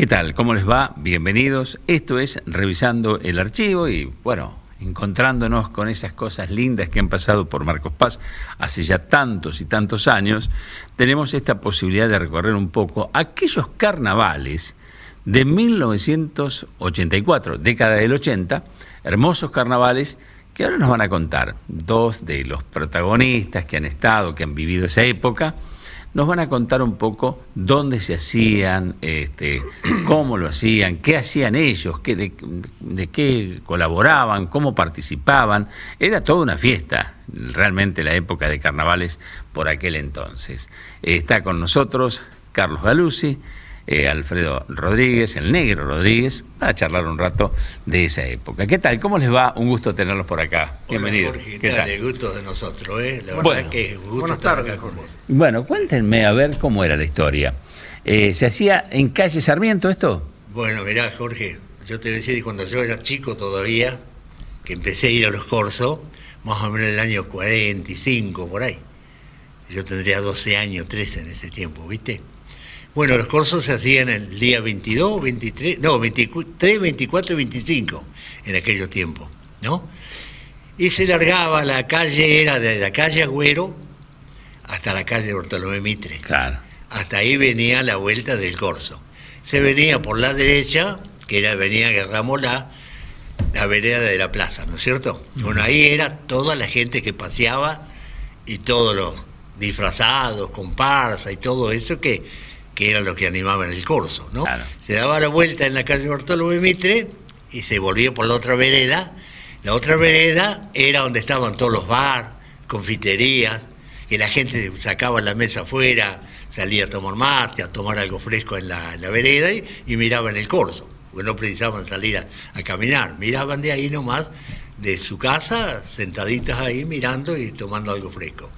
tal? ¿Cómo les va? Bienvenidos. Esto es Revisando el Archivo y, bueno, encontrándonos con esas cosas lindas que han pasado por Marcos Paz hace ya tantos y tantos años, tenemos esta posibilidad de recorrer un poco aquellos carnavales de 1984, década del 80, hermosos carnavales que ahora nos van a contar dos de los protagonistas que han estado, que han vivido esa época. Nos van a contar un poco dónde se hacían, cómo lo hacían, qué hacían ellos, de qué colaboraban, cómo participaban. Era toda una fiesta, realmente, la época de carnavales por aquel entonces. Está con nosotros Carlos Galuzzi, Alfredo Rodríguez, el Negro Rodríguez, para charlar un rato de esa época. ¿Qué tal? ¿Cómo les va? Un gusto tenerlos por acá. Bienvenidos. Hola, Jorge, ¿qué tal? El gusto de nosotros, La verdad bueno, que es un gusto estar acá con vos. Bueno, cuéntenme a ver cómo era la historia. ¿Se hacía en calle Sarmiento esto? Bueno, mirá, Jorge, yo te decía que cuando yo era chico todavía, que empecé a ir a los corsos, más o menos en el año 45, por ahí. Yo tendría 12 años, 13 en ese tiempo, ¿viste? Bueno, los corsos se hacían el día 22, 23, no, 23, 24 y 25 en aquellos tiempos, ¿no? Y se largaba, la calle era de la calle Agüero hasta la calle Bartolomé Mitre. Claro. Hasta ahí venía la vuelta del corso. Se venía por la derecha, que era venía Garramolá, la vereda de la plaza, ¿no es cierto? Bueno, ahí era toda la gente que paseaba y todos los disfrazados, comparsa y todo eso que era lo que animaban el corso, ¿no? Claro. Se daba la vuelta en la calle Bartolomé Mitre y se volvía por la otra vereda. La otra vereda era donde estaban todos los bares, confiterías, que la gente sacaba la mesa afuera, salía a tomar mate, a tomar algo fresco en la vereda y miraban el corso, porque no precisaban salir a caminar, miraban de ahí nomás, de su casa, sentaditas ahí mirando y tomando algo fresco.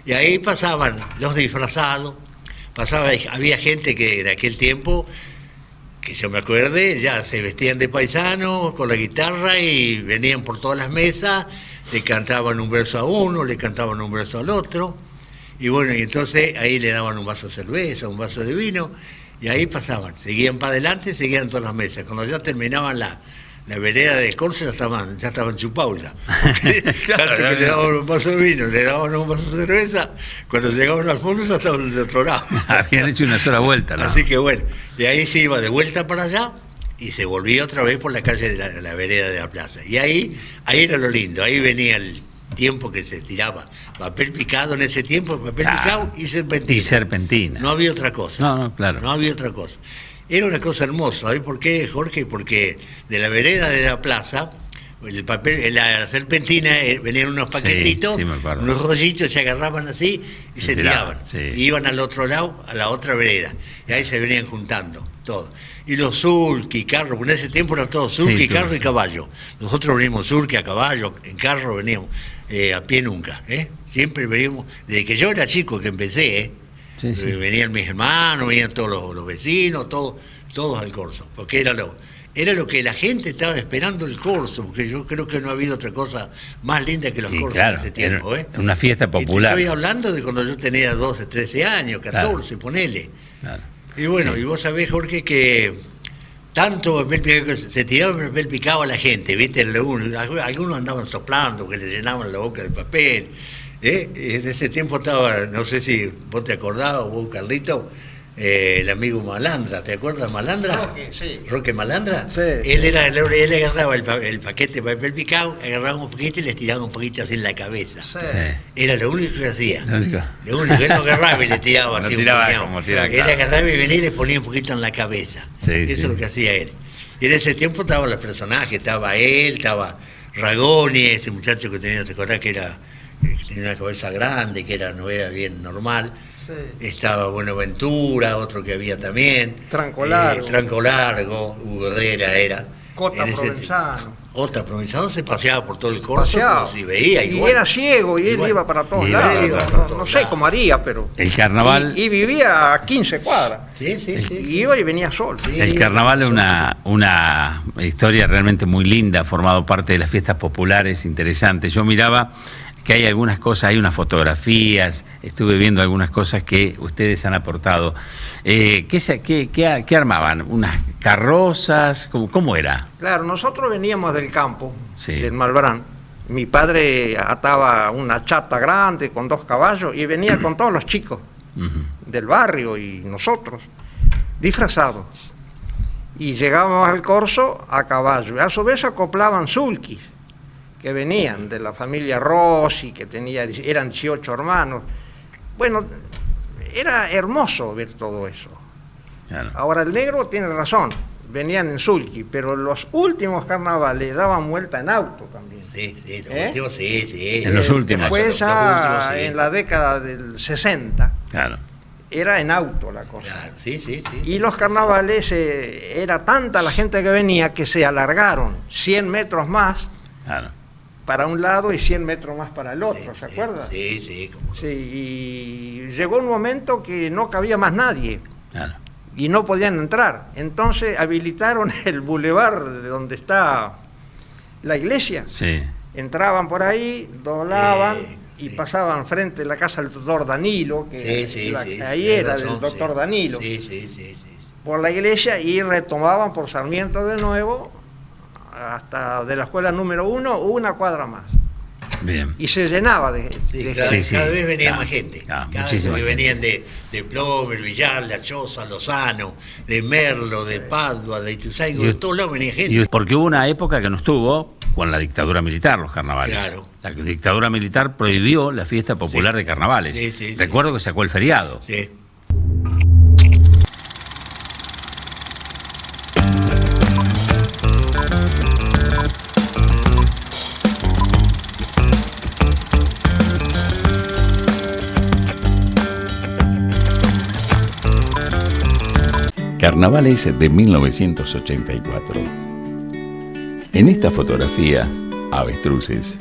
Y ahí pasaban los disfrazados, había gente que de aquel tiempo, que yo me acuerde, ya se vestían de paisano con la guitarra y venían por todas las mesas, le cantaban un verso a uno, le cantaban un verso al otro, y bueno, y entonces ahí le daban un vaso de cerveza, un vaso de vino, y ahí pasaban, seguían para adelante, seguían todas las mesas. Cuando ya terminaban la vereda del corso ya estaban chupados ya. Tanto que le daban un vaso de vino, le daban un vaso de cerveza, cuando llegaban al fondo ya estaban del otro lado. Habían hecho una sola vuelta, ¿no? Así que bueno, y ahí se iba de vuelta para allá y se volvía otra vez por la calle de la vereda de la plaza. Y ahí era lo lindo, ahí venía el tiempo que se tiraba papel picado en ese tiempo, papel picado y serpentina. Y serpentina. No había otra cosa. No, claro. No había otra cosa. Era una cosa hermosa, ¿sabes por qué, Jorge? Porque de la vereda de la plaza, el papel, la serpentina, venían unos paquetitos, unos rollitos, se agarraban así y se tiraban. Sí. Y iban al otro lado, a la otra vereda. Y ahí se venían juntando, todo. Y los sulky, carro, en ese tiempo era todo sulky, carro y caballo. Nosotros veníamos sulky, a caballo, en carro veníamos, a pie nunca, Siempre veníamos, desde que yo era chico que empecé, Sí. Venían mis hermanos, venían todos los vecinos, todos al corso, porque era lo que la gente estaba esperando el corso, porque yo creo que no ha habido otra cosa más linda que los corsos en ese tiempo. Una fiesta popular. Y te estoy hablando de cuando yo tenía 12, 13 años, 14, claro. Ponele. Claro. Y bueno, y vos sabés, Jorge, que tanto papel picado, se tiraba el papel picado a la gente, ¿viste? Algunos andaban soplando, que le llenaban la boca de papel. En ese tiempo estaba, no sé si vos te acordabas, vos, Carlito, el amigo Malandra, ¿te acuerdas Malandra? Roque, sí. Roque Malandra. Sí. Él agarraba el paquete de papel picado, agarraba un poquito y les tiraba un poquito así en la cabeza. Sí. Era lo único que hacía. Lo único, él no agarraba y le tiraba así un puñado. Él agarraba y venía y le ponía un poquito en la cabeza. Sí, eso es lo que hacía él. Y en ese tiempo estaban los personajes, estaba él, estaba Ragoni, ese muchacho que tenía, ¿te acordás que tenía una cabeza grande, no era bien normal? Sí. Estaba Buenaventura, otro que había también. Tranco Largo, Hugo Herrera era. Cota Provenzano. Cota Provenzano se paseaba por todo el corso, como si veía igual. Y era ciego y él iba para todos lados. No sé cómo haría, pero... El carnaval... Y vivía a 15 cuadras. Sí. Y iba y venía solo. Sí, el carnaval es una historia realmente muy linda, ha formado parte de las fiestas populares interesantes. Yo miraba que hay algunas cosas, hay unas fotografías, estuve viendo algunas cosas que ustedes han aportado. ¿Qué armaban? ¿Unas carrozas? ¿Cómo era? Claro, nosotros veníamos del campo, Sí. del Malbrán. Mi padre ataba una chata grande con 2 caballos y venía con todos los chicos del barrio y nosotros, disfrazados. Y llegábamos al corso a caballo. A su vez acoplaban sulquis, que venían de la familia Rossi, que eran 18 hermanos. Bueno, era hermoso ver todo eso. Claro. Ahora el negro tiene razón, venían en sulky, pero los últimos carnavales daban vuelta en auto también. Sí, los últimos, sí. En los últimos. Después ya Los últimos, sí. en la década del 60 Claro. era en auto la cosa. Claro, sí. Y los carnavales, era tanta la gente que venía que se alargaron 100 metros más Claro. para un lado y 100 metros más para el otro, ¿se Sí, acuerda? Sí, como no. Sí, y llegó un momento que no cabía más nadie Claro. y no podían entrar. Entonces habilitaron el bulevar de donde está la iglesia. Sí. Entraban por ahí, doblaban y Sí. pasaban frente a la casa del doctor Danilo, que Sí. ahí tienes era razón, del doctor sí. Danilo, Sí. por la iglesia, y retomaban por Sarmiento de nuevo hasta de la escuela número 1 una cuadra más. Bien. Y se llenaba de Sí, gente. cada vez venía Claro, más gente. claro, Cada muchísima vez gente. venían de Plomer, Villar, La Choza, Lozano, de Merlo, de Padua, de Ituzaingó, Y- de todos lados venía gente. Y porque hubo una época que no estuvo con la dictadura militar los carnavales. Claro. La dictadura militar prohibió la fiesta popular Sí. de carnavales. Sí, Recuerdo que sacó el feriado. Sí. Carnavales de 1984. En esta fotografía, avestruces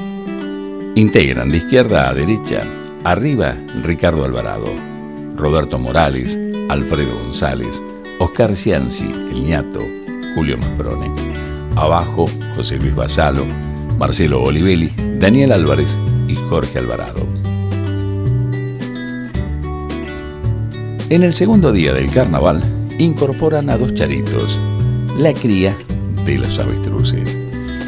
integran de izquierda a derecha, arriba Ricardo Alvarado, Roberto Morales, Alfredo González, Oscar Cianci, El Ñato, Julio Masprone, abajo José Luis Basalo, Marcelo Olivelli, Daniel Álvarez y Jorge Alvarado. En el segundo día del carnaval incorporan a 2 charitos, la cría de los avestruces.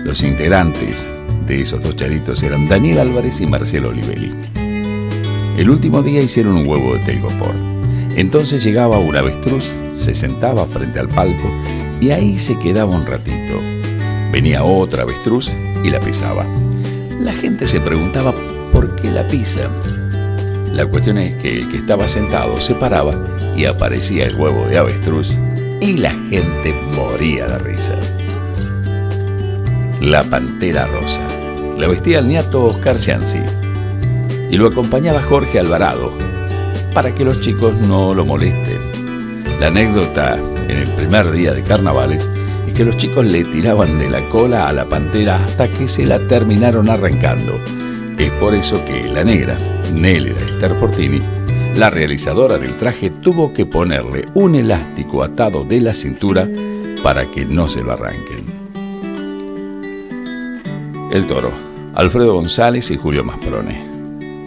Los integrantes de esos 2 charitos eran Daniel Álvarez y Marcelo Olivelli. El último día hicieron un huevo de telgopor. Entonces llegaba un avestruz, se sentaba frente al palco y ahí se quedaba un ratito. Venía otra avestruz y la pisaba. La gente se preguntaba por qué la pisan. La cuestión es que el que estaba sentado se paraba y aparecía el huevo de avestruz y la gente moría de risa. La Pantera Rosa. La vestía el ñato Oscar Cianci y lo acompañaba Jorge Alvarado para que los chicos no lo molesten. La anécdota en el primer día de carnavales es que los chicos le tiraban de la cola a la pantera hasta que se la terminaron arrancando. Es por eso que la negra, Nélida Esther Portini, la realizadora del traje, tuvo que ponerle un elástico atado de la cintura para que no se lo arranquen. El toro, Alfredo González y Julio Masprone.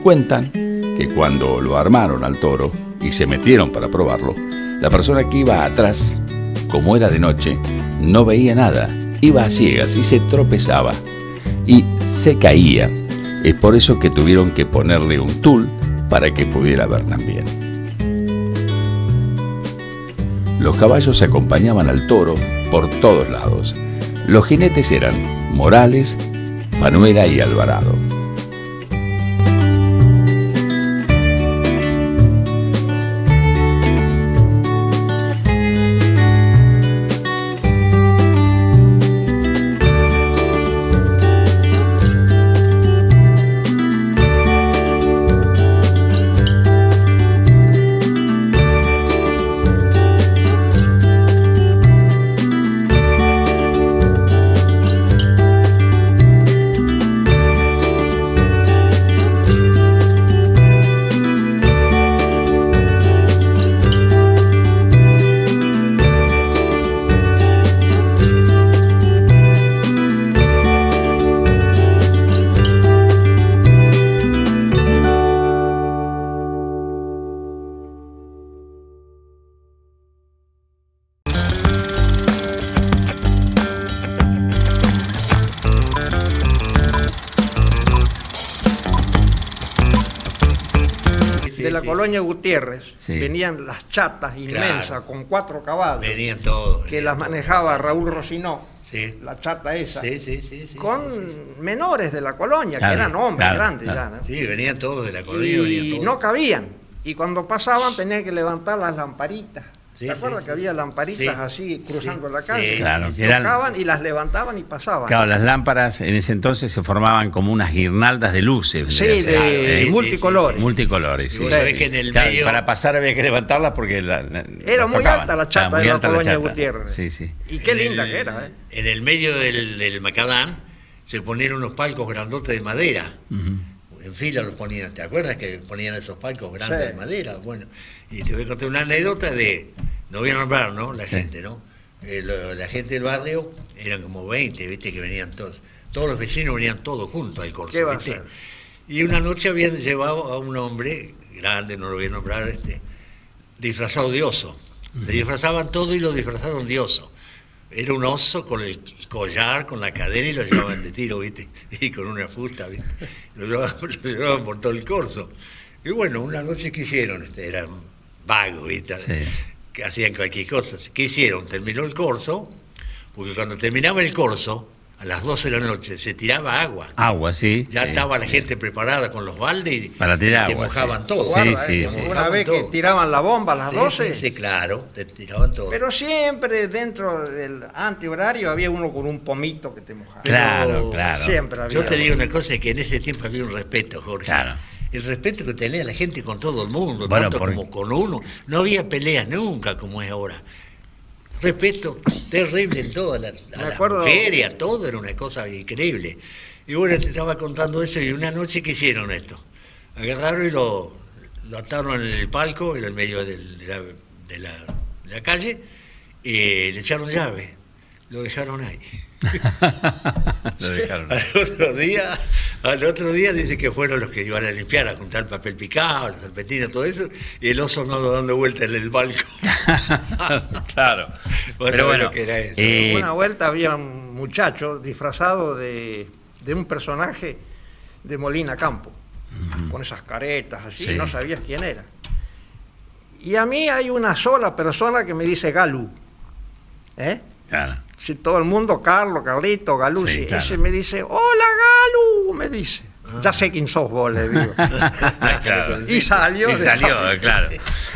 Cuentan que cuando lo armaron al toro y se metieron para probarlo, la persona que iba atrás, como era de noche, no veía nada, iba a ciegas y se tropezaba y se caía. Es por eso que tuvieron que ponerle un tul para que pudiera ver también. Los caballos acompañaban al toro por todos lados. Los jinetes eran Morales, Fanuela y Alvarado. la colonia Gutiérrez Sí. venían las chatas inmensas Claro. con 4 caballos Venían todos. que venían las todos. manejaba Raúl Rocinó, Sí. la chata esa, Sí. con sí, sí. menores de la colonia, Claro, que eran hombres claro, grandes claro. ya, ¿no? Sí, venían todos de la colonia, venían Y todos. no cabían. Y cuando pasaban tenían que levantar las lamparitas. Sí, ¿Te acuerdas sí, que sí, había sí. lamparitas Sí, así cruzando sí, la calle? sí. Claro, que eran- Tocaban y las levantaban y pasaban. Claro, las lámparas en ese entonces se formaban como unas guirnaldas de luces. Sí, vendría a ser. de sí, multicolores. Multicolores. Y Sí, vos sabés sí. que en el Claro, medio- para pasar había que levantarlas porque Era las muy tocaban. alta la chata Estaba muy de la alta colonia chata. Gutiérrez. Sí, sí. Y qué En linda el- que era, ¿eh? En el medio del macadán se ponían unos palcos grandotes de madera. En fila los ponían. ¿Te acuerdas que ponían esos palcos grandes Sí. de madera? Bueno, y te voy a contar una anécdota de, no voy a nombrar, ¿no? La Sí. gente, ¿no? La gente del barrio eran como 20, ¿viste? Que venían todos. Todos los vecinos venían todos juntos al corso, ¿Qué va a ¿viste? ser? Y una noche habían llevado a un hombre grande, no lo voy a nombrar, disfrazado de oso. Se disfrazaban todo y lo disfrazaron de oso. Era un oso con el collar, con la cadena y lo llevaban de tiro, ¿viste? Y con una fusta, ¿viste? Lo llevaban por todo el corso. Y bueno, una noche que hicieron, eran vagos, ¿viste? Sí. Que hacían cualquier cosa. ¿Qué hicieron? Terminó el corso, porque cuando terminaba el corso, a las 12 de la noche, se tiraba agua. Agua, sí. Ya sí. estaba la gente preparada con los baldes y Para tirar te agua, mojaban sí. todo. Sí, Guarda, sí, que sí. una vez que todo. tiraban la bomba a las Sí, 12, sí, claro, te tiraban todo. pero siempre dentro del antihorario había uno con un pomito que te mojaba. Claro, claro. Siempre había. Yo te digo una cosa, que en ese tiempo había un respeto, Jorge. Claro. El respeto que tenía la gente con todo el mundo, Bueno, tanto porque- como con uno. No había peleas nunca como es ahora. Respeto terrible en toda la Me acuerdo- mujer y a todo, era una cosa increíble. Y bueno, te estaba contando eso y una noche que hicieron esto. Agarraron y lo ataron en el palco, en el medio de la calle, y le echaron llave. Lo dejaron ahí. Lo dejaron. Al otro día dice que fueron los que iban a limpiar, a juntar papel picado, los serpentinas, todo eso, y el oso no dando vueltas en el balcón. Claro. Vos Pero sabés bueno, lo que era eso. Una vuelta había un muchacho disfrazado de un personaje de Molina Campo, con esas caretas así, Sí. no sabías quién era. Y a mí hay una sola persona que me dice Galú. ¿Eh? claro. Si todo el mundo, Carlos, Carlito, Galú, Sí, si claro. ese me dice, hola Galú, me dice. Ya sé quién sos vos, le digo. Claro. Y salió. Y salió, claro.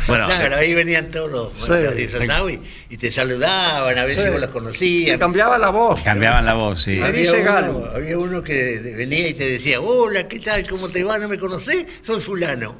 Bueno, Claro, ahí venían todos Sí. los disfrazados y te saludaban, a veces Sí. vos los Y conocías. cambiaba la voz. cambiaban la voz, sí. Me dice Galo. Había uno que venía y te decía, hola, ¿qué tal? ¿Cómo te va? ¿No me conocés? Soy fulano.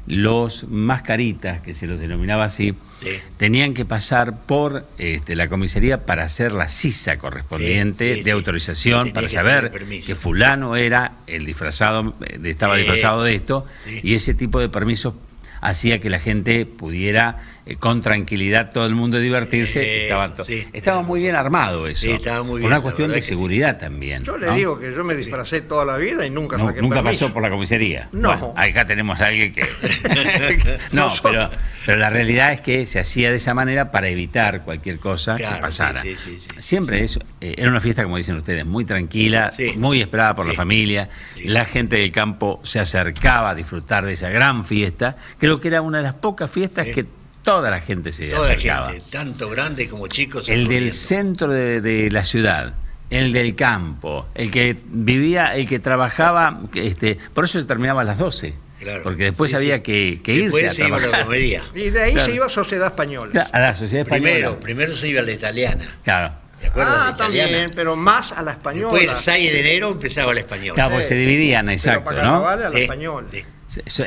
Los mascaritas, que se los denominaba así, Sí. tenían que pasar por la comisaría para hacer la cisa correspondiente Sí, sí, de sí. autorización, Tenía para que saber tener permiso. que fulano era el disfrazado, estaba Sí, disfrazado de esto, sí. y ese tipo de permisos hacía que la gente pudiera con tranquilidad todo el mundo divertirse. Sí, estaba muy bien armado eso. Sí, estaba muy bien, Una la cuestión verdad de que sí. seguridad también. Yo le ¿no? digo que yo me disfracé toda la vida y nunca No, saqué nunca permiso. pasó por la comisaría. No. Bueno, acá tenemos a alguien que... no, Nosotros. pero la realidad es que se hacía de esa manera para evitar cualquier cosa Claro, que pasara. sí. Siempre era una fiesta, como dicen ustedes, muy tranquila, Sí. muy esperada por Sí. la familia. Sí. La gente del campo se acercaba a disfrutar de esa gran fiesta. Creo que era una de las pocas fiestas Sí. que toda la gente se Toda la acercaba. gente, tanto grande como chicos. El del corriendo. centro de la ciudad, el del campo, el que vivía, el que trabajaba, por eso se terminaba a las 12, Claro. porque después Sí, había sí. que Después irse a se iba a la trabajar. romería. Y de ahí Claro. se iba a Sociedad Española. A la sociedad española. Primero se iba a la italiana. Claro. ¿Te acuerdas de la También, italiana? pero más a la española. Después el 6 de enero empezaba la española. Claro, porque se dividían, Pero exacto, para ¿no? carnaval a la Sí, española. sí.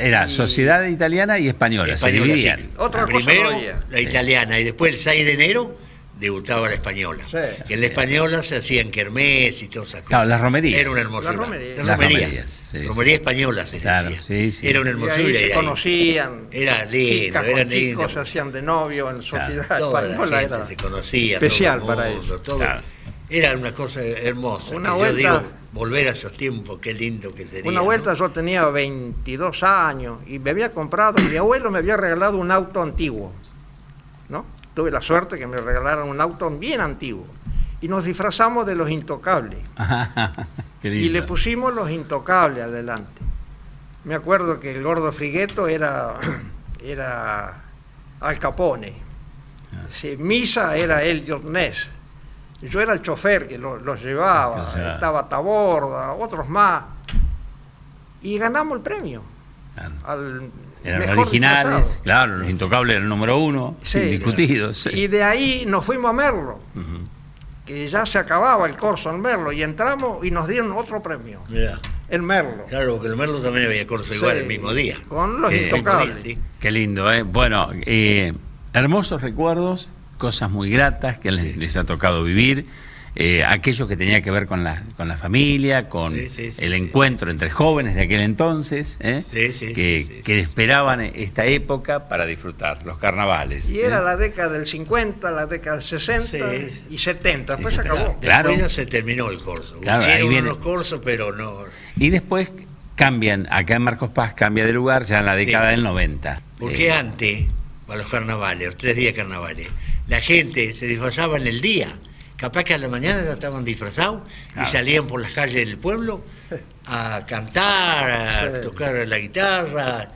Era sociedad italiana y española, se Española, dividían. sí. Otra cosa Primero no había. la italiana y después el 6 de enero debutaba la española. Sí. Que en la española se hacían kermés y todas esas cosas. Claro, las romerías. Era una hermosura. Las romerías. Las Las romerías. romerías, sí, Romería española se Claro, decía. sí, sí. Era una Y hermosura. ahí se ir ahí. conocían. Era lindo, Chicas era con lindo. chicos se hacían de novio en Sociedad Toda la Española. gente Era se conocía, especial todo el para mundo, ellos. todo. Claro. Era una cosa hermosa. Una que vuelta- yo digo, volver a esos tiempos, qué lindo que sería. Una vuelta ¿no? yo tenía 22 años y me había comprado, mi abuelo me había regalado un auto antiguo, ¿no? Tuve la suerte que me regalaran un auto bien antiguo y nos disfrazamos de los Intocables Qué y lindo. le pusimos los Intocables adelante. Me acuerdo que el gordo Frigueto era Al Capone. Sí, Misa era el Ness. Yo era el chofer que los llevaba, estaba Taborda, otros más. Y ganamos el premio. Eran los originales, disfrazado. Claro, los Intocables eran el número 1, sí, indiscutidos. Sí. Y de ahí nos fuimos a Merlo, que ya se acababa el corso en Merlo, y entramos y nos dieron otro premio. Mirá. El Merlo. Claro, porque el Merlo también había corso igual el mismo día. Con los Intocables. Sí. Qué lindo, ¿eh? Bueno, hermosos recuerdos, cosas muy gratas que les ha tocado vivir. Aquello que tenía que ver con la familia, con el encuentro entre jóvenes de aquel entonces, que esperaban esta época para disfrutar, los carnavales. Y era la década del 50, la década del 60 y 70, después se acabó. Claro. Después ya se terminó el corso. Claro, hicieron unos corsos, pero no... Y después cambian, acá en Marcos Paz cambia de lugar ya en la década del 90. Porque antes, para los carnavales, los 3 días carnavales, la gente se disfrazaba en el día. Capaz que a la mañana ya estaban disfrazados y salían por las calles del pueblo a cantar, a tocar la guitarra,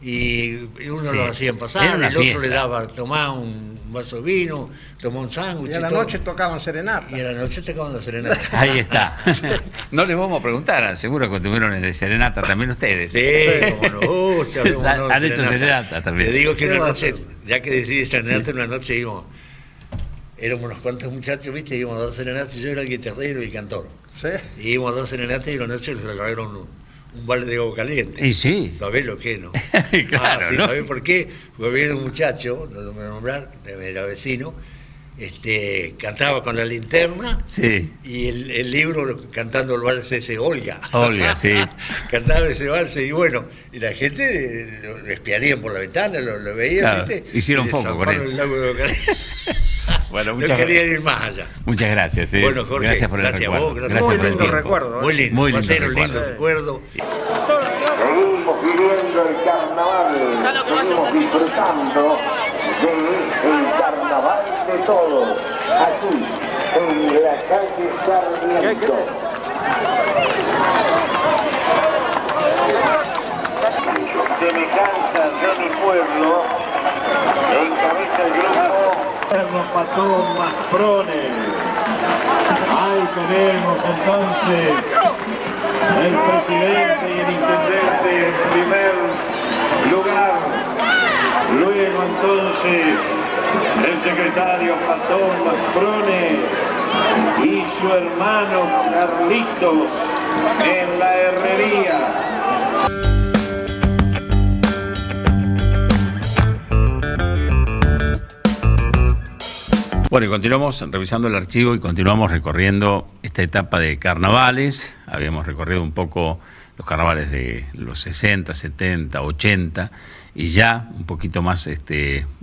y uno lo hacían pasar, el otro le daba, tomaba un vaso de vino, tomaba un sándwich. Y a la noche tocaban serenata. Y a la noche tocaban la serenata. Ahí está. No les vamos a preguntar, seguro que tuvieron el de serenata también ustedes. Sí, como no. Han hecho serenata también. Te digo que una noche, ya que decidí serenata, una noche íbamos. Éramos unos cuantos muchachos, ¿viste? Íbamos a 2 serenatas, yo era el guitarrero y el cantor. Sí. Y íbamos a 2 serenatas y la noche les regalaron un balde de agua caliente. Y sí. ¿Sabés lo que no? Claro, sí, ¿no? ¿sabés por qué? Porque viene un muchacho, no lo voy a nombrar, era vecino, cantaba con la linterna y el libro cantando el vals ese, Olga. Olga, sí. Cantaba ese vals y bueno, y la gente lo espiarían por la ventana, lo veían, claro, ¿viste? Hicieron foco con él. Bueno, no quería ir más allá. Muchas gracias. Bueno, Jorge, gracias por el recuerdo. Vos, gracias muy por el tiempo. Recuerdo, muy lindo. Muy va a ser lindo un lindo recuerdo. Seguimos viviendo el carnaval, seguimos disfrutando del carnaval de todos, aquí en la calle Sarmiento. Semejanzas de mi pueblo, encabeza el grupo Patón Masprones. Ahí tenemos entonces el presidente y el intendente en primer lugar. Luego entonces el secretario Patón Masprones y su hermano Carlitos en la herrería. Bueno, y continuamos revisando el archivo y continuamos recorriendo esta etapa de carnavales. Habíamos recorrido un poco los carnavales de los 60, 70, 80 y ya un poquito más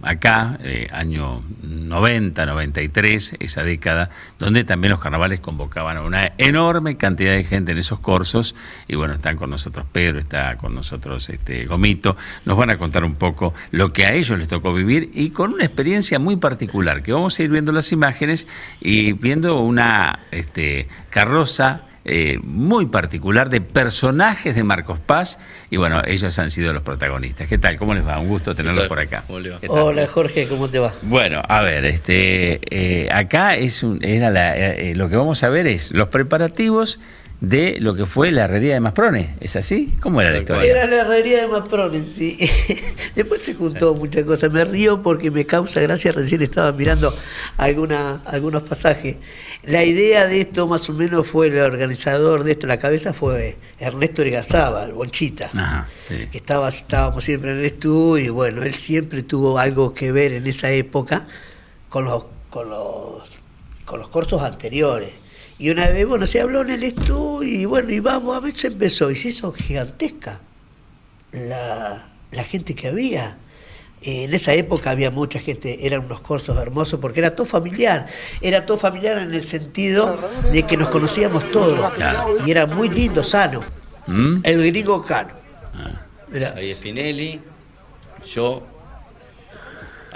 acá, año 90, 93, esa década, donde también los carnavales convocaban a una enorme cantidad de gente en esos corsos. Y bueno, están con nosotros Pedro, está con nosotros Gomito. Nos van a contar un poco lo que a ellos les tocó vivir y con una experiencia muy particular, que vamos a ir viendo las imágenes y viendo una carroza muy particular de personajes de Marcos Paz, y bueno, ellos han sido los protagonistas. ¿Qué tal? ¿Cómo les va? Un gusto tenerlos por acá. Hola Jorge, ¿cómo te va? Bueno, a ver, acá lo que vamos a ver es los preparativos de lo que fue la herrería de Masprones. ¿Es así? ¿Cómo era la historia? Era la herrería de Masprones, sí. Después se juntó muchas cosas. Me río porque me causa gracia. Recién estaba mirando algunos pasajes. La idea de esto más o menos fue el organizador de esto, la cabeza fue Ernesto Ergazábal, Bonchita. Ajá, sí. Que estábamos siempre en el estudio y bueno, él siempre tuvo algo que ver en esa época con los corsos anteriores. Y una vez, bueno, se habló en el estudio y bueno, y vamos, a ver, se empezó y se hizo gigantesca la gente que había. En esa época había mucha gente, eran unos corsos hermosos porque era todo familiar en el sentido de que nos conocíamos todos, claro. Y era muy lindo, sano. El gringo Cano. Ahí Spinelli, yo,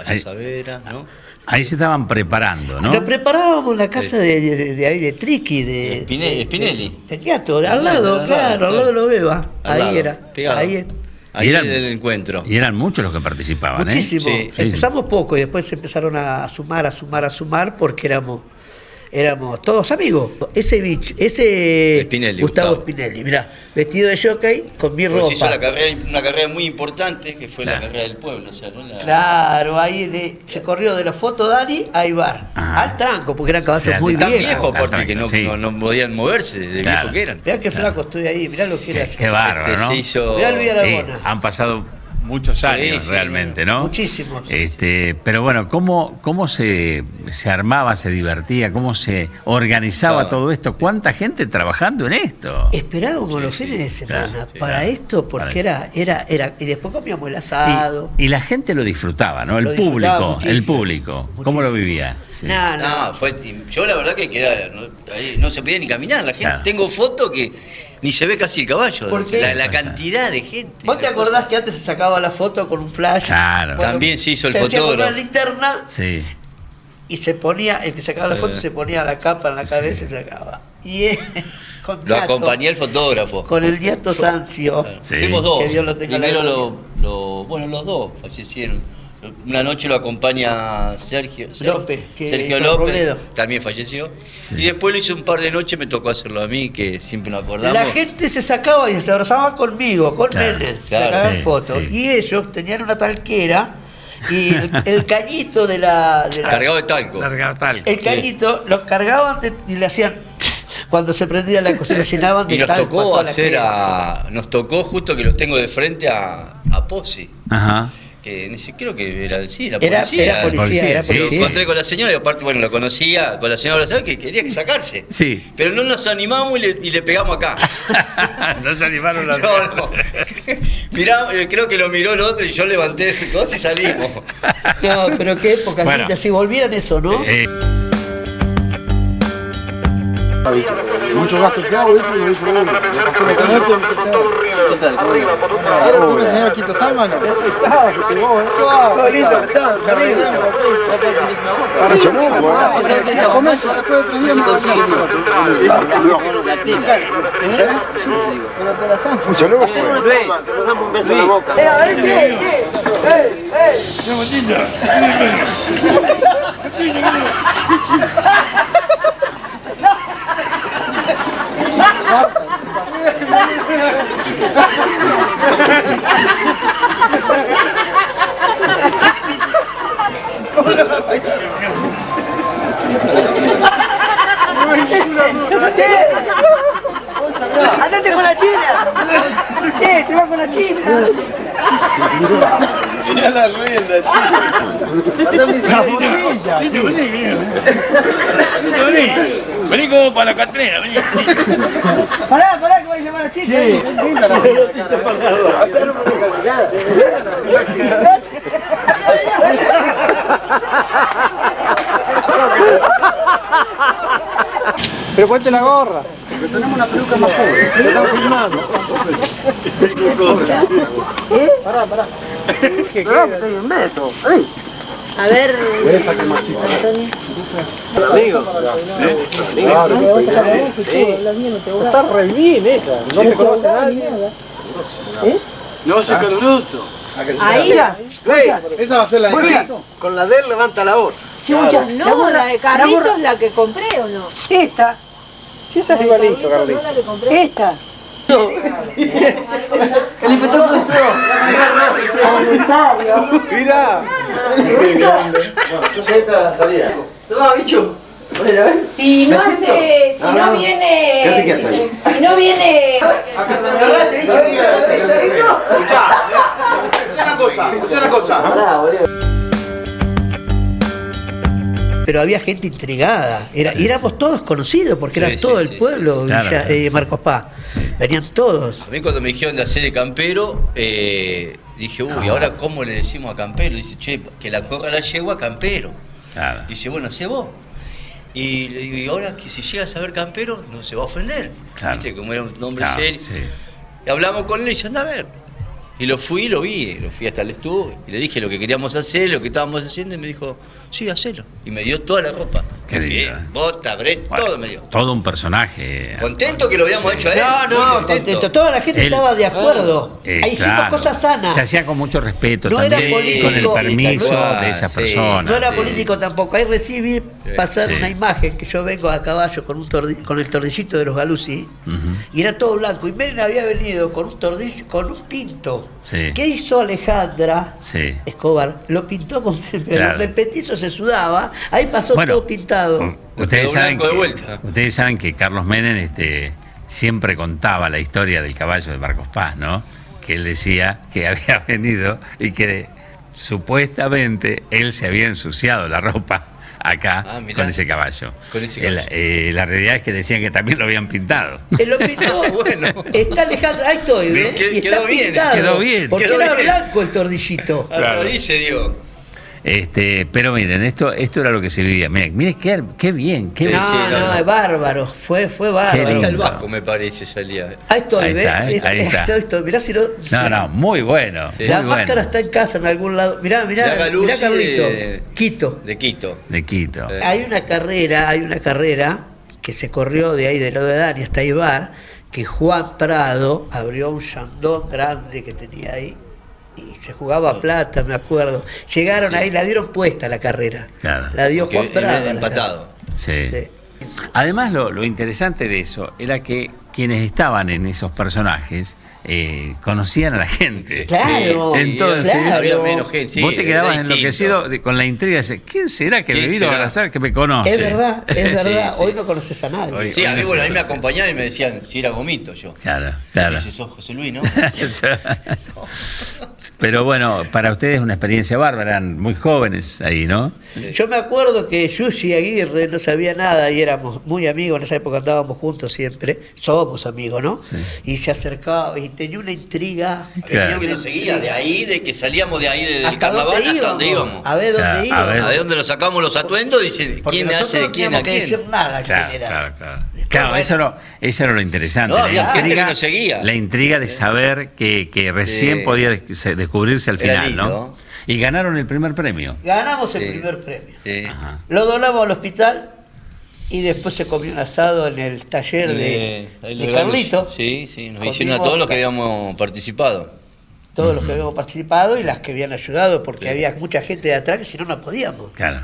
Allá Savera, ¿no? Ahí se estaban preparando, ¿no? Lo preparábamos en la casa de ahí de Triqui, de Spinelli. De Quiato, al lado, claro, al lado de lo Beba. Al lado, Ahí era. pegado. Ahí Ahí eran- era el encuentro. Y eran muchos los que participaban, muchísimo. Sí, sí. Empezamos poco y después se empezaron a sumar porque éramos todos amigos. Ese Spinelli, Gustavo Gustavo. Spinelli, mirá, vestido de jockey con mi Pues ropa. hizo una carrera muy importante, que fue Claro. la carrera del pueblo. O sea, ¿no? Claro, se corrió de la foto Dani a Ibar, Ajá. al tranco, porque eran caballos O sea, muy Tan viejos. viejos, aparte, que Sí. no podían moverse, de Claro. viejo que eran. Mirá qué flaco estoy ahí, mirá lo que era. Qué bárbaro, ¿no? Se hizo... Mirá Luis Sí, Aragona. han pasado muchos Sí, años sí, realmente, ¿no? Muchísimos. Pero bueno, ¿cómo se armaba, se divertía, cómo se organizaba Claro. todo esto? ¿Cuánta gente trabajando en esto? Esperábamos los fines de semana claro, para claro. esto, porque Para- era. Y después comíamos el asado. Y la gente lo disfrutaba, ¿no? El Lo disfrutaba público, el muchísimo, público. ¿Cómo lo muchísimo. vivía? Sí. Nah, No, yo la verdad que quedaba, ahí no se podía ni caminar. La gente, Claro. tengo fotos que ni se ve casi el caballo. ¿Por qué? La cantidad de gente. ¿Vos te la acordás cosa. que antes se sacaba la foto con un flash? Claro. También se hizo el hacía con fotógrafo. una linterna Sí. y se ponía, el que sacaba la foto se ponía la capa en la cabeza y sacaba. Y con Lo Niato, acompañé el fotógrafo. con el nieto Sancio. Sí. Fuimos dos. Que Dios lo tenga en la Primero gloria. bueno, los dos fallecieron. Una noche lo acompaña Sergio López, que Sergio hizo López, Robledo. también falleció. Y después lo hice un par de noches, me tocó hacerlo a mí, que siempre nos acordamos. La gente se sacaba y se abrazaba conmigo, con Claro, Menem, se claro, sacaban sí, fotos. sí. Y ellos tenían una talquera y el cañito de la Cargado de talco. el cañito lo cargaban y le hacían cuando se prendía la cosa, lo llenaban de Y nos talco a tocó toda la hacer crema. nos tocó justo que lo tengo de frente a Pozzi, Ajá. que creo que era la Era policía. policía, era Sí, Lo policía. encontré con la señora y aparte, bueno, lo conocía con la señora, ¿sabes? Que quería que sacarse. Sí. Pero no nos animamos y le pegamos acá. No se animaron las No. Mirá, creo que lo miró el otro y yo levanté el coche y salimos. No, pero qué época Bueno. linda, si volvieran eso, ¿no? Mucho gasto que hago, eso lo hice uno. Me pasó la noche, ¿qué tal? ¿Cómo el señor Quito Salma, no? Todo lindo, está, terrible. Para yo no, comento, después de 3 días no pero te la zan. Mucho luego fue. Nos damos un beso en la boca. ¡Andate con la china! ¡Che, se va con la china! Mirá la rienda, chico. Vení como para la catrera, vení. Pará, que voy a llamar a la chica. Pero ponte la gorra. Porque tenemos una peluca más pobre. Te están filmando. Pará. Te un beso. A ver. Esa que más chica. Está re bien esa. No te conoce nadie. No, soy caluroso. Ahí. Esa va a ser la de Con la de él levanta la otra. Chucha, no, la de Carlitos, la que compré o no. Esta. Sí, esa es igualito, Carlito. Esta. El inspector cruzó. Mirá. Yo sé esta salida. No, bicho. Si no hace, si no viene, si no viene. Escuchá una cosa. Pero había gente intrigada. Y éramos todos conocidos porque Sí, era todo sí, el sí, pueblo, sí. Claro, Villa- sí. Marcos Paz. Sí. Venían todos. A mí cuando me dijeron de hacer de campero, dije, uy, ahora cómo le decimos a campero. Dice, che, que la corra la yegua a campero. Claro. Dice, bueno, sé vos. Y le digo, y ahora que si llegas a ver campero, no se va a ofender. Claro. ¿Viste? Como era un nombre Claro, serio. sí. Y hablamos con él y dice, anda a ver. Y lo vi hasta el estudio y le dije lo que queríamos hacer, lo que estábamos haciendo y me dijo, sí, hacelo. Y me dio toda la ropa. Qué lindo, Bota, Brett, bueno, todo me dio. Todo un personaje. Contento que lo habíamos hecho a él. No, contento. Toda la gente estaba de acuerdo. Hicimos claro, cosas sanas. Se hacía con mucho respeto No también, era político. con el permiso de esa persona. No era político tampoco. Ahí recibí pasar Sí. una imagen que yo vengo a caballo con con el tordillito de los Galuzzi y era todo blanco. Y Menem había venido con un tordillo, con un pinto. Sí. ¿Qué hizo Alejandra Sí. Escobar? Lo pintó con Claro. donde el petizo se sudaba. Ahí pasó Bueno, todo pintado. Ustedes saben, blanco de vuelta. ustedes saben que Carlos Menem siempre contaba la historia del caballo de Marcos Paz, ¿no? Que él decía que había venido y que supuestamente él se había ensuciado la ropa acá con ese caballo. Con ese caballo. La realidad es que decían que también lo habían pintado. Lo pintó. Está Alejandra, ahí estoy, ¿ves? Y está Quedó bien, pintado. quedó bien. Porque Quedó era bien. blanco el tordillito. Hasta ahí se dio. Pero miren, esto era lo que se vivía. Miren qué bien, qué bien. No, es bárbaro. Fue bárbaro. Qué Hasta el lindo. Vasco me parece salía. Ahí estoy, Ahí ¿ves? está, ahí está. Estoy. Mirá si no. No, muy bueno. Sí. La muy máscara bueno. está en casa en algún lado. Mirá Galuzzi Carlito. de- Quito. De Quito. De Quito. Hay una carrera que se corrió de ahí de lo de Dani hasta Ibar, que Juan Prado abrió un yandón grande que tenía ahí y se jugaba plata, me acuerdo. Llegaron ahí, la dieron puesta la carrera. Claro. La dio Juan Porque Prado. era la empatado. Sí. carrera. Además, lo interesante de eso era que quienes estaban en esos personajes conocían a la gente. Claro, Entonces, claro. Había menos gente. Sí, vos te era quedabas distinto. enloquecido con la intriga. ¿Quién será que me ¿Quién vino a será? abrazar que me conoce? Es verdad. Sí, sí. Hoy no conoces a nadie. Hoy- Sí, a mí, no bueno, a sé, mí me no sé. acompañaban y me decían si era Gomito yo. Claro. Y dice, sos José Luis, ¿no? Pero bueno, para ustedes es una experiencia bárbara, eran muy jóvenes ahí, ¿no? Yo me acuerdo que Yushi Aguirre no sabía nada y éramos muy amigos, en esa época andábamos juntos siempre, somos amigos, ¿no? Sí. Y se acercaba y tenía una intriga. Claro. Que nos seguía de ahí, de que salíamos de ahí del ¿Hasta carnaval dónde hasta donde íbamos. A ver dónde Claro, a íbamos. ver. A ver dónde nos sacamos los atuendos, dicen Porque quién nosotros hace de no quién a teníamos que quién. decir nada Claro, quién era. claro. Después, Claro, bueno, eso era lo interesante. No, la había gente intriga, que nos seguía. La intriga de saber que recién Sí. podía descubrirse al Era final, lindo. ¿no? Y ganaron el primer premio. ganamos el Sí. primer premio. Sí. Ajá. Lo donamos al hospital y después se comió un asado en el taller de Carlito. Sí, sí, nos Comimos hicieron a todos los que habíamos participado. Todos los que habíamos participado y las que habían ayudado, porque había mucha gente de atrás que si no, no podíamos. Claro.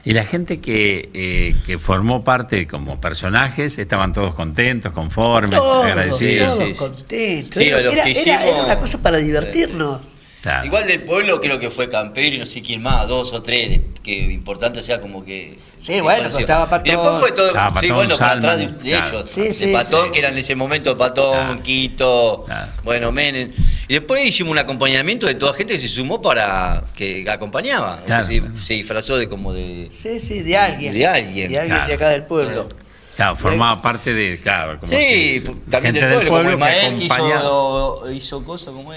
Y la gente que formó parte como personajes estaban todos contentos, conformes, agradecidos. Todos sí, sí. contentos. Sí, los que era hicimos- una cosa para divertirnos. Claro. Igual del pueblo creo que fue Campero y no sé quién más, 2 o 3, que importante sea como que... Sí, que bueno, pareció. estaba Patón. Y después fue todo, Estaba sí, Patón, bueno, para Salman, atrás de claro. ellos. Sí, de sí, Patón, sí, que era en ese momento Patón, Claro. Quito, Claro. bueno, Menem. Y después hicimos un acompañamiento de toda gente que se sumó para que acompañaba, Claro. que se disfrazó de como de... Sí, de alguien. De alguien, claro. de acá del pueblo. Claro, formaba parte de, claro, como Sí, si- también gente del pueblo, como que Ismael que acompañaba. hizo cosas como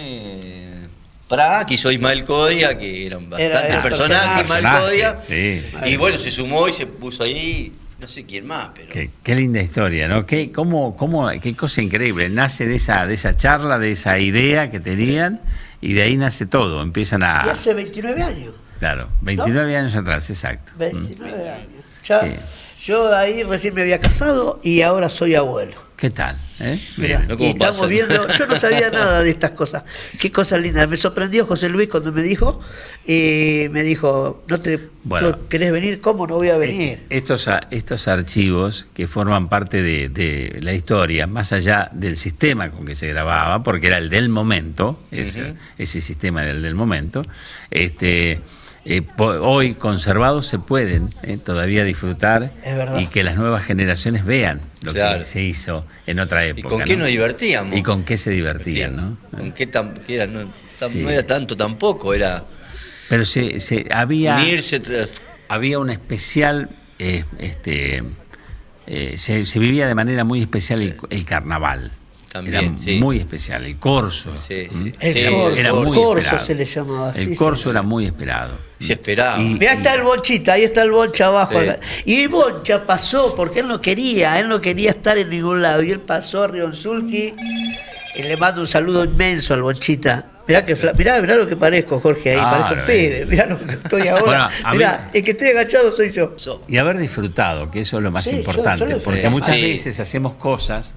Praga, que hizo Ismael Codia, que eran bastantes Era personajes, Ismael Codia. Sí. Y bueno, se sumó y se puso ahí, no sé quién más, pero... Qué linda historia, ¿no? Qué cosa increíble. Nace de esa charla, de esa idea que tenían, y de ahí nace todo. Empiezan Y a. hace 29 años. Claro, 29 años atrás, exacto. 29 años. Ya, Sí. yo ahí recién me había casado y ahora soy abuelo. ¿Qué tal? Mirá, No, ¿cómo y estamos pasa? viendo, yo no sabía nada de estas cosas. Qué cosas lindas. Me sorprendió José Luis cuando me dijo, Bueno. ¿no querés venir? ¿Cómo no voy a venir? Estos archivos que forman parte de la historia, más allá del sistema con que se grababa, porque era el del momento, ese sistema era el del momento, hoy conservados se pueden todavía disfrutar Es verdad. y que las nuevas generaciones vean lo Claro. que se hizo en otra ¿Y época. con qué ¿no? nos divertíamos? Y con qué se divertían, ¿no? ¿Con qué que era? No, Sí. no era tanto tampoco, era Pero había... unirse... Había una especial, se vivía de manera muy especial el carnaval. También, era sí. muy especial, el corso. Sí, sí. ¿Mm? El Sí, corso, era muy corso esperado. se le llamaba así. El corso era muy esperado. Se esperaba. Mirá, está el Bonchita, ahí está el Boncha abajo. Sí. Acá. Y el Boncha pasó porque él no quería estar en ningún lado. Y él pasó a Rionsulki y le mando un saludo inmenso al Bonchita. Mirá lo que parezco, Jorge, ahí, parezco un pibe. Mirá lo que estoy ahora. Bueno, mirá, el que estoy agachado soy yo. Y haber disfrutado, que eso es lo más importante, porque muchas veces hacemos cosas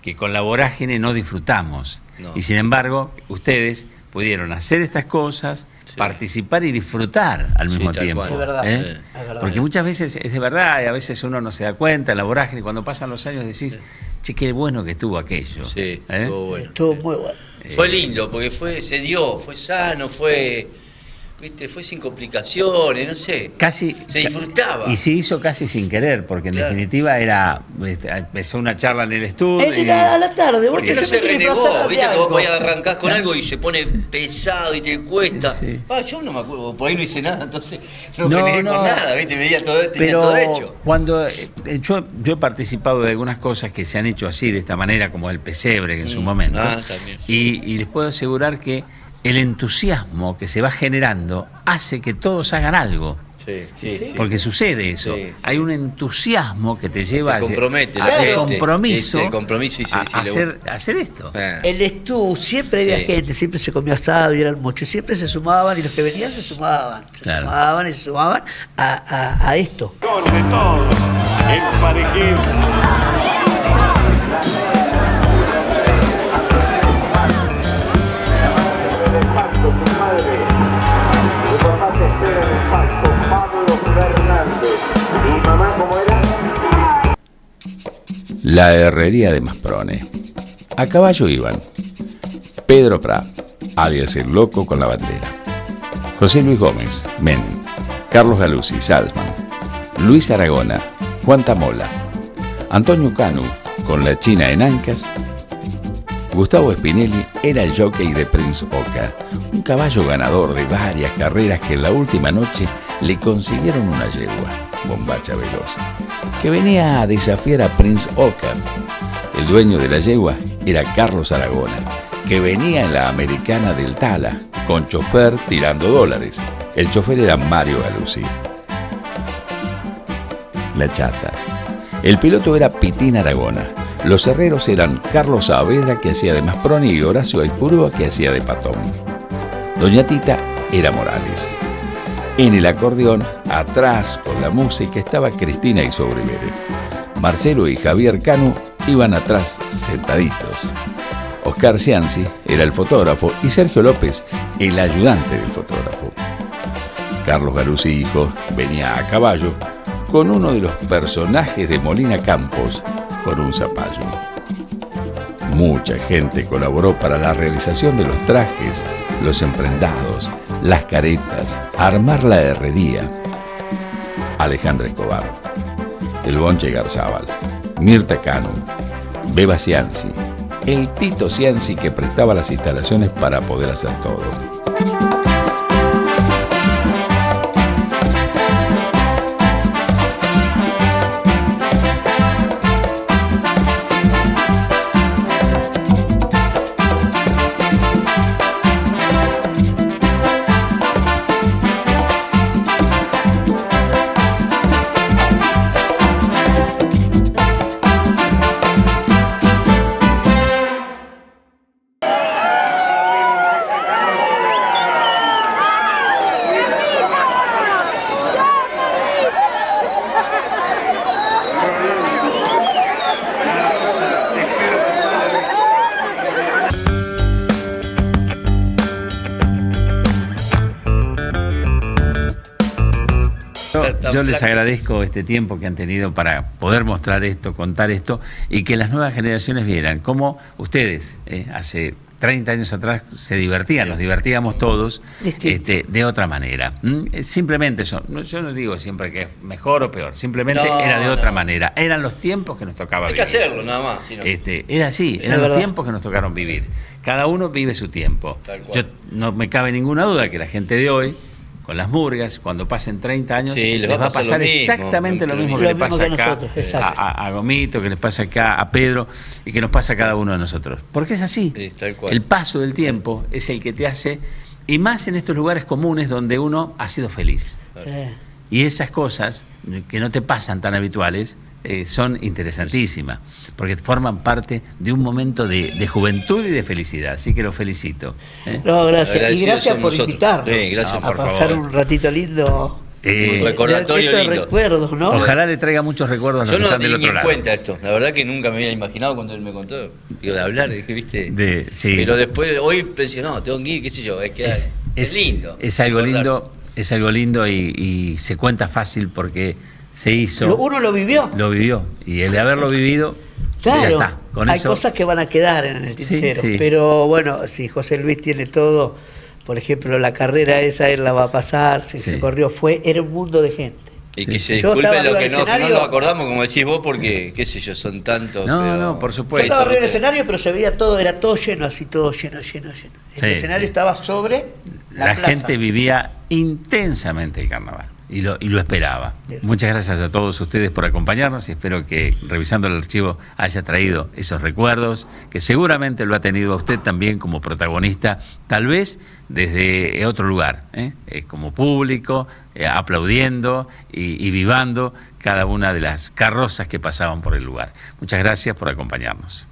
que con la vorágine no disfrutamos. No. Y sin embargo, ustedes pudieron hacer estas cosas, participar y disfrutar al mismo tiempo. Es verdad, es verdad. Porque muchas veces es de verdad y a veces uno no se da cuenta en la vorágine. Cuando pasan los años decís, che, qué bueno que estuvo aquello. Sí, estuvo bueno. Estuvo muy bueno. Fue lindo, porque se dio, fue sano, fue sin complicaciones, no sé. Casi se disfrutaba. Y se hizo casi sin querer, porque en definitiva empezó una charla en el estudio. A la tarde, porque no se renegó, viste que vos podías arrancar con algo y se pone pesado y te cuesta. Sí. Yo no me acuerdo, por ahí no hice nada, entonces no renegué con nada, viste, veía todo, tenía todo hecho. Cuando yo he participado de algunas cosas que se han hecho así, de esta manera, como el pesebre, que en su momento. También. Y les puedo asegurar que el entusiasmo que se va generando hace que todos hagan algo. Sí. Porque sucede eso. Sí. Hay un entusiasmo que te lleva el compromiso a hacer esto. El Estú, siempre había gente, siempre se comía asado y eran muchos, siempre se sumaban y los que venían se sumaban a esto. Con de todo, el parejeo. La herrería de Masprone. A caballo iban Pedro Prat, alias el loco con la bandera, José Luis Gómez, Men, Carlos Galuzzi, Salzman, Luis Aragona, Juan Tamola, Antonio Canu, con la China en ancas. Gustavo Spinelli era el jockey de Prince Oca, un caballo ganador de varias carreras que en la última noche le consiguieron una yegua, Bombacha Veloz, que venía a desafiar a Prince Oca. El dueño de la yegua era Carlos Aragona, que venía en la americana del Tala, con chofer tirando dólares. El chofer era Mario Galuzzi. La chata. El piloto era Pitín Aragona. Los herreros eran Carlos Saavedra, que hacía de Masprone, y Horacio Aipurúa, que hacía de Patón. Doña Tita era Morales. En el acordeón, atrás con la música, estaba Cristina Isobrivere. Marcelo y Javier Canu iban atrás sentaditos. Oscar Cianci era el fotógrafo y Sergio López el ayudante del fotógrafo. Carlos Galuzzi, hijo, venía a caballo con uno de los personajes de Molina Campos, con un zapallo. Mucha gente colaboró para la realización de los trajes, los emprendados, las caretas, armar la herrería. Alejandra Escobar, el Bonche Garzábal, Mirta Canu, Beba Cianci, el Tito Cianci, que prestaba las instalaciones para poder hacer todo. Yo les agradezco este tiempo que han tenido para poder mostrar esto, contar esto, y que las nuevas generaciones vieran cómo ustedes hace 30 años atrás se divertían, nos divertíamos todos de otra manera. Simplemente eso, yo no digo siempre que es mejor o peor, simplemente era de otra manera. Eran los tiempos que nos tocaba vivir. Hay que hacerlo nada más. Era así, eran los tiempos que nos tocaron vivir. Cada uno vive su tiempo. No me cabe ninguna duda que la gente de hoy, con las murgas, cuando pasen 30 años, les va a pasar exactamente lo mismo que le pasa acá a Gomito, que les pasa acá a Pedro y que nos pasa a cada uno de nosotros. Porque es así. El paso del tiempo es el que te hace, y más en estos lugares comunes donde uno ha sido feliz. Y esas cosas que no te pasan tan habituales, son interesantísimas, porque forman parte de un momento de juventud y de felicidad. Así que los felicito. No, gracias. Y gracias por invitarnos gracias, a pasar un ratito lindo. Un recordatorio de lindo. Recuerdos, ¿no? Ojalá le traiga muchos recuerdos a los Yo que no están di del ni otro en lado. cuenta esto. La verdad que nunca me hubiera imaginado cuando él me contó. Digo, de hablar, dije, ¿viste? Sí. Pero después, hoy pensé, no, tengo que ir, qué sé yo. Es lindo. Es algo lindo, y se cuenta fácil porque se hizo. Uno lo vivió. Lo vivió. Y el de haberlo vivido, claro, ya está. Con hay eso, cosas que van a quedar en el tintero. Sí. Pero bueno, si José Luis tiene todo, por ejemplo, la carrera esa él la va a pasar, se corrió, era un mundo de gente. Y que se disculpe lo que no lo acordamos, como decís vos, porque, qué sé yo, son tantos. No, por supuesto. Yo estaba arriba del escenario, pero se veía todo, era todo lleno, así, todo lleno. El escenario estaba sobre la plaza. Gente vivía intensamente el carnaval y lo esperaba. Muchas gracias a todos ustedes por acompañarnos y espero que revisando el archivo haya traído esos recuerdos, que seguramente lo ha tenido a usted también como protagonista, tal vez desde otro lugar, como público, aplaudiendo y vivando cada una de las carrozas que pasaban por el lugar. Muchas gracias por acompañarnos.